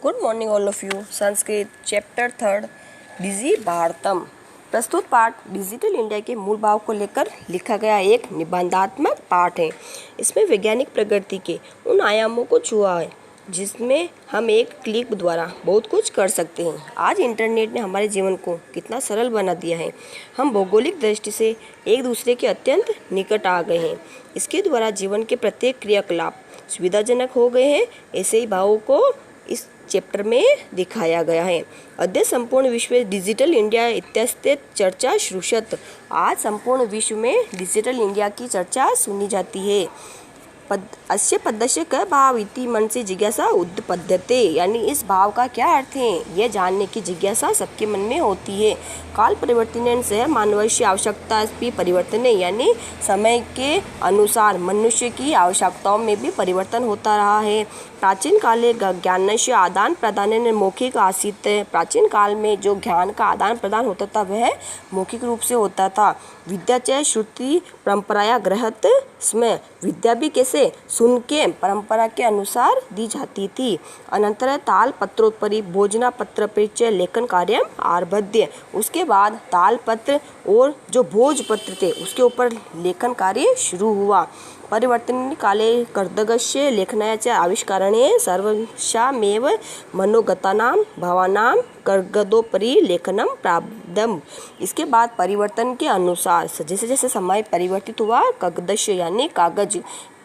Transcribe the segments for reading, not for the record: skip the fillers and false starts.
Good morning all of you. Sanskrit chapter 3 डिजी भारतम। प्रस्तुत पाठ digital India के मूल भाव को लेकर लिखा गया एक निबंधात्मक पाठ है। इसमें वैज्ञानिक प्रगति के उन आयामों को छुआ है जिसमें हम एक क्लिक द्वारा बहुत कुछ कर सकते हैं। आज इंटरनेट ने हमारे जीवन को कितना सरल बना दिया है। हम भौगोलिक दृष्टि से एक दूसरे के अत्यंत निकट आ गए हैं। इसके द्वारा जीवन के प्रत्येक क्रियाकलाप सुविधाजनक हो गए हैं। ऐसे ही भावों को इस चैप्टर में दिखाया गया है। अद्य संपूर्ण विश्व में डिजिटल इंडिया इत्यस्ते चर्चा श्रुष्यत। आज संपूर्ण विश्व में डिजिटल इंडिया की चर्चा सुनी जाती है। अस्य पदस्य क भाव इति मन से जिज्ञासा उत्पद्यते, यानी इस भाव का क्या अर्थ है यह जानने की जिज्ञासा सबके मन में होती है। काल परिवर्तन से मानवस्य आवश्यकता भी परिवर्तन है, यानी समय के अनुसार मनुष्य की आवश्यकताओं में भी परिवर्तन होता रहा है। प्राचीन काले ज्ञानस्य आदान प्रदान मौखिक आसीत। प्राचीन काल में जो ज्ञान का आदान प्रदान होता था वह मौखिक रूप से होता था। विद्या च श्रुति परंपराया ग्रहत स्म। विद्या भी कैसे सुन के परंपरा के अनुसार दी जाती थी। अनंतर ताल पत्रोत्परी भोजना पत्र परिचय लेखन कार्य आरभ्य। उसके बाद ताल पत्र और जो भोज पत्र थे उसके ऊपर लेखन कार्य शुरू हुआ। परिवर्तन काले कर्दगस्य लेखनाच्या आविष्कारणे सर्वशामेव मनोगतानां भावानां कर्गदोपरि लेखनम प्रारब्धम। इसके बाद परिवर्तन के अनुसार जैसे जैसे समय परिवर्तित हुआ कागदस्य यानी कागज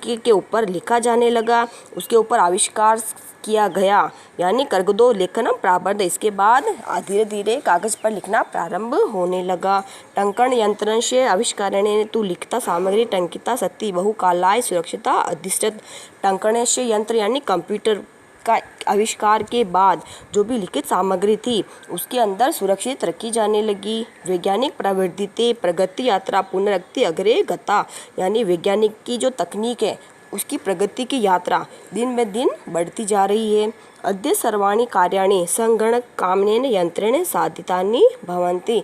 के ऊपर लिखा जाने लगा, उसके ऊपर आविष्कार किया गया यानी कर्गदो लेखनम प्रारब्ध। इसके बाद धीरे धीरे कागज पर लिखना प्रारंभ होने लगा। टंकन यंत्र से आविष्कारणे तु लिखिता सामग्री टंकिता सती बहुकालाय सुरक्षिता अधिष्ठित। टंकन से यंत्र यानी कंप्यूटर का आविष्कार के बाद जो भी लिखित सामग्री थी उसके अंदर सुरक्षित रखी जाने लगी। वैज्ञानिक प्रवृत्ति प्रगति यात्रा पुनरुक्ति अग्रे गता, यानी वैज्ञानिक की जो तकनीक है उसकी प्रगति की यात्रा दिन ब दिन बढ़ती जा रही है। अद्य सर्वाणि कार्याणि संगणक कामनेन यंत्रेण साधितानि भवन्ति।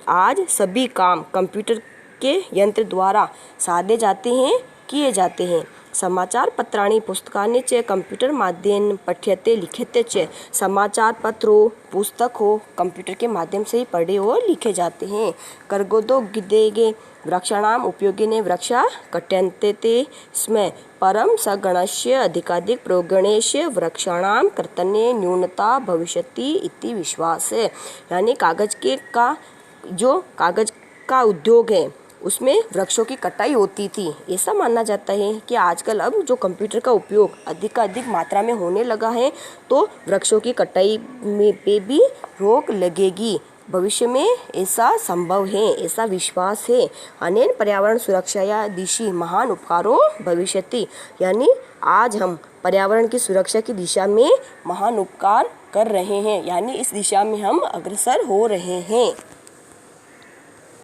आज सभी काम कंप्यूटर के यंत्र द्वारा साधे जाते हैं, किए जाते हैं। समाचार पत्राणि पुस्तकानि च कंप्यूटर माध्यमेन पठ्यते लिख्यते च। समाचार पत्र हो पुस्तक हो कंप्यूटर के माध्यम से ही पढ़े और लिखे जाते हैं। कर्गदो गिदेगे वृक्षाणाम उपयोगिने वृक्षा कट्यन्ते स्म। परम सगणस्य अधिकाधिक प्रयोगणस्य वृक्षाणाम कर्तने न्यूनता भविष्यति इति विश्वास है। यानी कागज का उद्योग है उसमें वृक्षों की कटाई होती थी। ऐसा माना जाता है कि आजकल अब जो कंप्यूटर का उपयोग अधिक मात्रा में होने लगा है तो वृक्षों की कटाई में पे भी रोक लगेगी। भविष्य में ऐसा संभव है, ऐसा विश्वास है। अनेन पर्यावरण सुरक्षाया दिशि महान उपकारो भविष्यति, यानी आज हम पर्यावरण की सुरक्षा की दिशा में महान उपकार कर रहे हैं, यानी इस दिशा में हम अग्रसर हो रहे हैं।